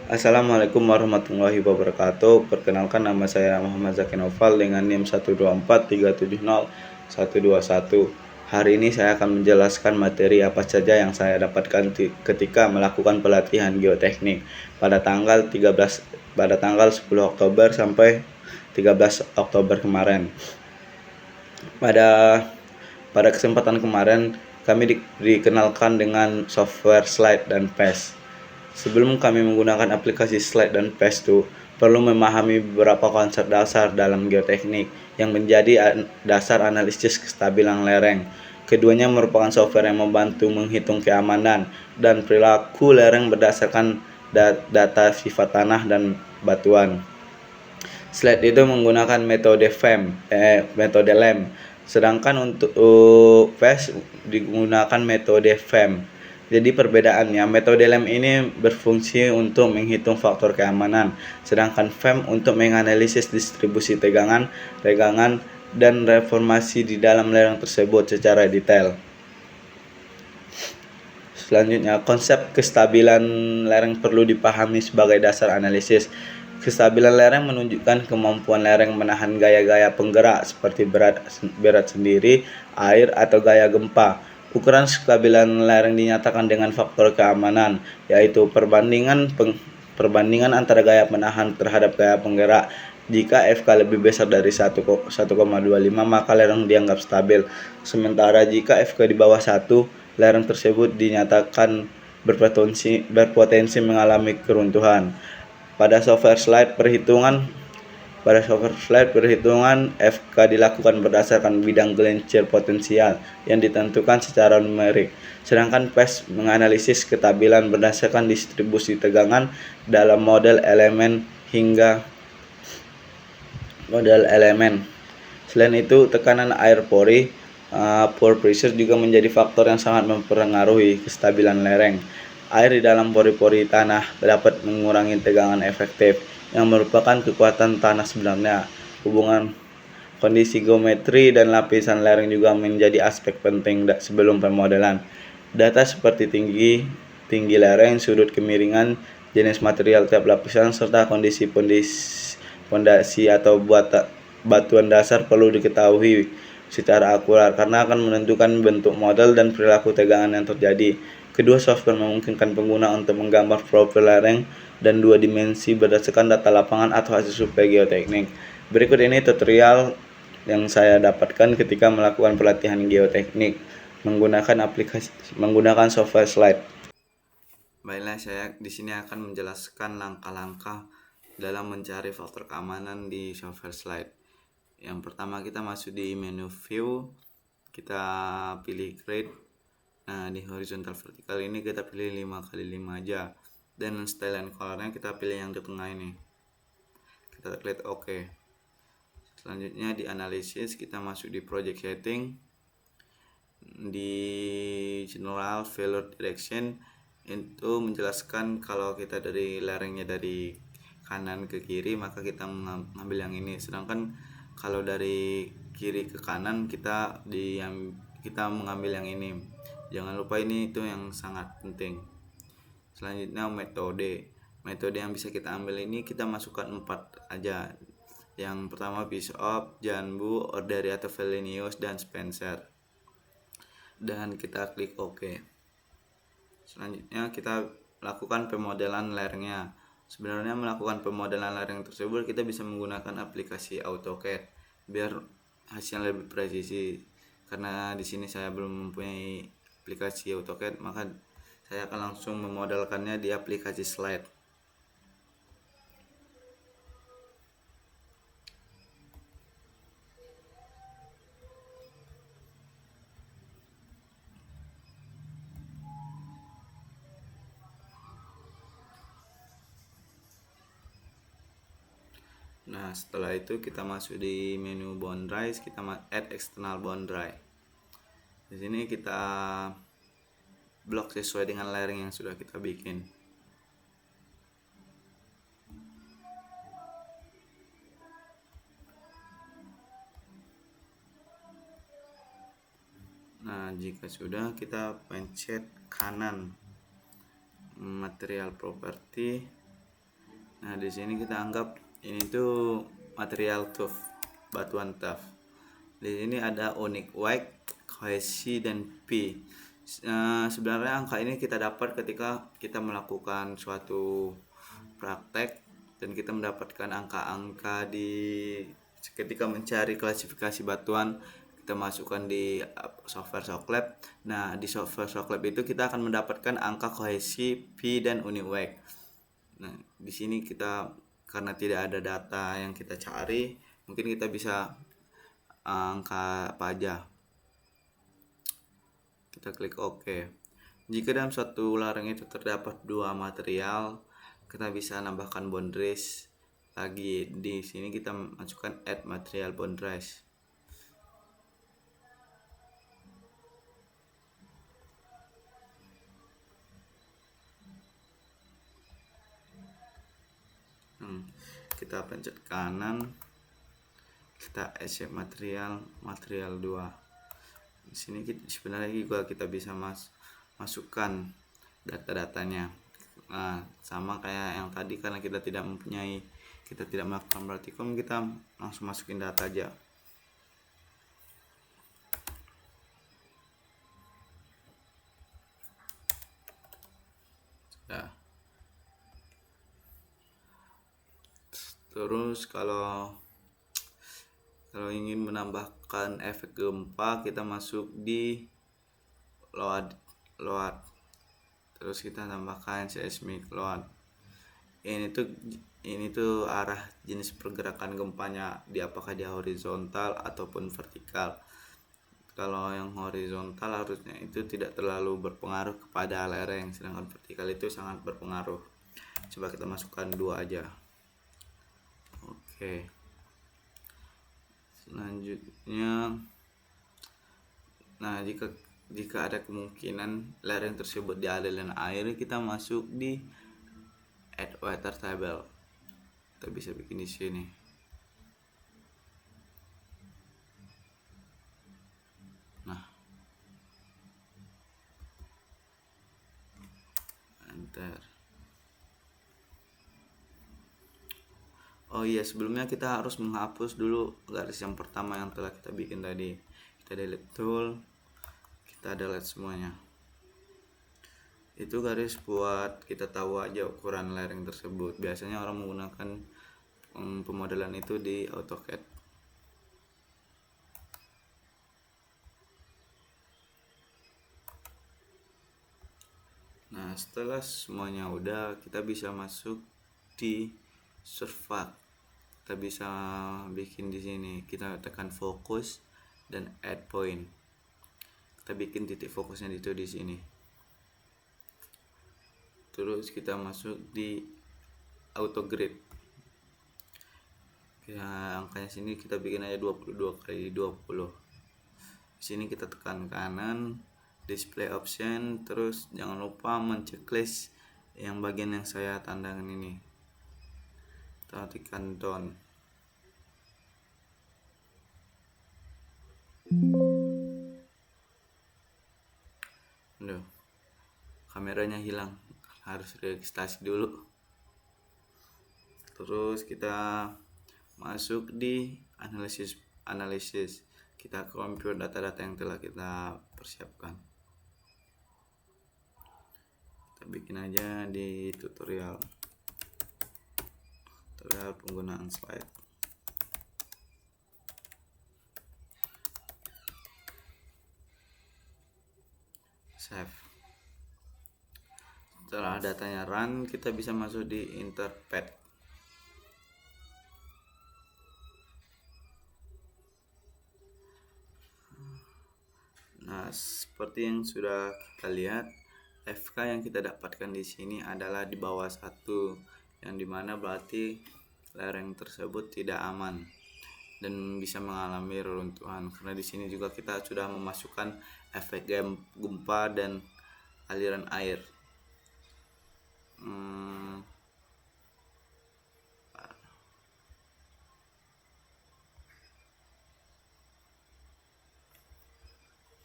Assalamualaikum warahmatullahi wabarakatuh. Perkenalkan, nama saya Muhammad Zaki Noval dengan NIM 124370121. Hari ini saya akan menjelaskan materi apa saja yang saya dapatkan ketika melakukan pelatihan geoteknik pada tanggal 10 Oktober sampai 13 Oktober kemarin. Pada pada kesempatan kemarin kami dikenalkan dengan software Slide dan PES. Sebelum kami menggunakan aplikasi Slide dan PES itu, perlu memahami beberapa konsep dasar dalam geoteknik yang menjadi dasar analisis kestabilan lereng. Keduanya merupakan software yang membantu menghitung keamanan dan perilaku lereng berdasarkan data sifat tanah dan batuan. Slide itu menggunakan metode metode LEM, sedangkan untuk PES digunakan metode FEM. Jadi perbedaannya, metode LEM ini berfungsi untuk menghitung faktor keamanan, sedangkan FEM untuk menganalisis distribusi tegangan, regangan, dan reformasi di dalam lereng tersebut secara detail. Selanjutnya, konsep kestabilan lereng perlu dipahami sebagai dasar analisis. Kestabilan lereng menunjukkan kemampuan lereng menahan gaya-gaya penggerak seperti berat sendiri, air, atau gaya gempa. Ukuran kestabilan lereng dinyatakan dengan faktor keamanan, yaitu perbandingan antara gaya menahan terhadap gaya penggerak. Jika FK lebih besar dari 1,25, maka lereng dianggap stabil. Sementara jika FK di bawah 1, lereng tersebut dinyatakan berpotensi mengalami keruntuhan. Pada software slide perhitungan FK dilakukan berdasarkan bidang gelincir potensial yang ditentukan secara numerik, sedangkan PES menganalisis kestabilan berdasarkan distribusi tegangan dalam model elemen. Selain itu, tekanan air pore pressure juga menjadi faktor yang sangat mempengaruhi kestabilan lereng. Air di dalam pori-pori tanah dapat mengurangi tegangan efektif, yang merupakan kekuatan tanah sebenarnya. Hubungan kondisi geometri dan lapisan lereng juga menjadi aspek penting sebelum pemodelan. Data seperti tinggi lereng, sudut kemiringan, jenis material tiap lapisan, serta kondisi pondasi atau batuan dasar perlu diketahui secara akurat karena akan menentukan bentuk model dan perilaku tegangan yang terjadi. Kedua software memungkinkan pengguna untuk menggambar profil lereng dan dua dimensi berdasarkan data lapangan atau hasil survei geoteknik. Berikut ini tutorial yang saya dapatkan ketika melakukan pelatihan geoteknik menggunakan software Slide. Baiklah, saya di sini akan menjelaskan langkah-langkah dalam mencari faktor keamanan di software Slide. Yang pertama, kita masuk di menu view, kita pilih create. Nah, di horizontal vertikal ini kita pilih 5x5 aja, dan style and colornya kita pilih yang di tengah ini. Kita klik OK. Selanjutnya di analisis, kita masuk di project setting, di general failure direction, itu menjelaskan kalau kita dari lerengnya dari kanan ke kiri, maka kita mengambil yang ini. Sedangkan kalau dari kiri ke kanan, kita mengambil yang ini. Jangan lupa, ini itu yang sangat penting. Selanjutnya metode yang bisa kita ambil ini kita masukkan 4 aja. Yang pertama Bishop, Janbu, Orderi atau Valenius, dan Spencer. Dan kita klik OK. Selanjutnya kita lakukan pemodelan lerengnya. Sebenarnya melakukan pemodelan lereng tersebut kita bisa menggunakan aplikasi AutoCAD biar hasilnya lebih presisi. Karena di sini saya belum mempunyai aplikasi AutoCAD, maka saya akan langsung memodelkannya di aplikasi Slide. Nah, setelah itu kita masuk di menu boundary, kita add external boundary. Di sini kita blok sesuai dengan lereng yang sudah kita bikin. Nah, jika sudah, kita pencet kanan material property, Nah, di sini kita anggap ini tuh material tuff, batuan tuff. Di sini ada unique weight, kohesi, dan P. Sebenarnya angka ini kita dapat ketika kita melakukan suatu praktek dan kita mendapatkan angka-angka di ketika mencari klasifikasi batuan, kita masukkan di software Soclab. Nah, di software Soclab itu kita akan mendapatkan angka kohesi, P, dan unique weight. Nah, di sini kita karena tidak ada data yang kita cari, mungkin kita bisa angka apa aja. Kita klik OK. Jika dalam suatu lereng itu terdapat dua material, kita bisa nambahkan boundaries lagi. Di sini kita masukkan add material boundaries. Kita pencet kanan, kita accept material 2. Di sini sebenarnya juga kita bisa masukkan data-datanya. Nah, sama kayak yang tadi, karena kita tidak melakukan praktikum, kita langsung masukin data aja. Nah, terus kalau ingin menambahkan efek gempa, kita masuk di load, terus kita tambahkan seismic load. Ini tuh arah jenis pergerakan gempanya, apakah dia horizontal ataupun vertikal. Kalau yang horizontal harusnya itu tidak terlalu berpengaruh kepada lereng, sedangkan vertikal itu sangat berpengaruh. Coba kita masukkan 2 aja. Oke. Selanjutnya, nah jika ada kemungkinan lereng tersebut dialiri air, kita masuk di add water table. Kita bisa bikin di sini. Nah, enter. Oh iya, sebelumnya kita harus menghapus dulu garis yang pertama yang telah kita bikin tadi. Kita delete tool, kita delete semuanya. Itu garis buat kita tahu aja ukuran lereng tersebut. Biasanya orang menggunakan pemodelan itu di AutoCAD. Nah, setelah semuanya udah, kita bisa masuk di Surface. Kita bisa bikin di sini. Kita tekan fokus dan add point. Kita bikin titik fokusnya itu di sini. Terus kita masuk di auto grid. Ya, angkanya sini kita bikin aja 22 kali 20. Di sini kita tekan kanan, display option, terus jangan lupa men-checklist yang bagian yang saya tandakan ini. Kita tekan down. Aduh, kameranya hilang, harus registrasi dulu. Terus kita masuk di analisis. Kita compute data-data yang telah kita persiapkan. Kita bikin aja di tutorial penggunaan slide. Save. Setelah datanya run, kita bisa masuk di interpret. Nah, seperti yang sudah kita lihat, FK yang kita dapatkan di sini adalah di bawah 1, yang dimana berarti lereng tersebut tidak aman dan bisa mengalami reruntuhan. Karena di sini juga kita sudah memasukkan efek gempa dan aliran air.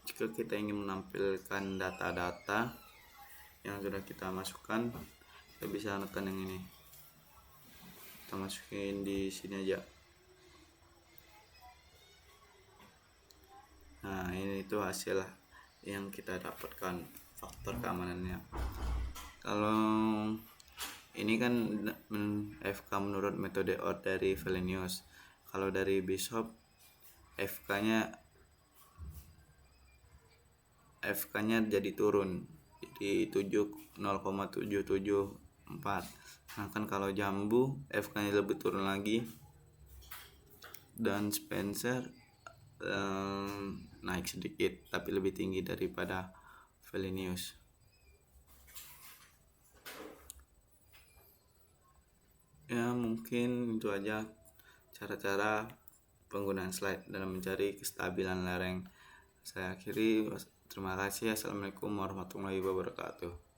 Jika kita ingin menampilkan data-data yang sudah kita masukkan, kita bisa tekan yang ini. kita masukin di sini aja. Nah, ini tuh hasil yang kita dapatkan faktor keamanannya. Kalau ini kan FK menurut metode OR dari Valenius. Kalau dari Bishop FK-nya jadi turun, jadi 0,774. Nah kan kalau Jambu FK-nya lebih turun lagi, dan Spencer naik sedikit tapi lebih tinggi daripada Valenius. Ya mungkin itu aja cara-cara penggunaan slide dalam mencari kestabilan lereng. Saya akhiri. Terima kasih. Assalamualaikum warahmatullahi wabarakatuh.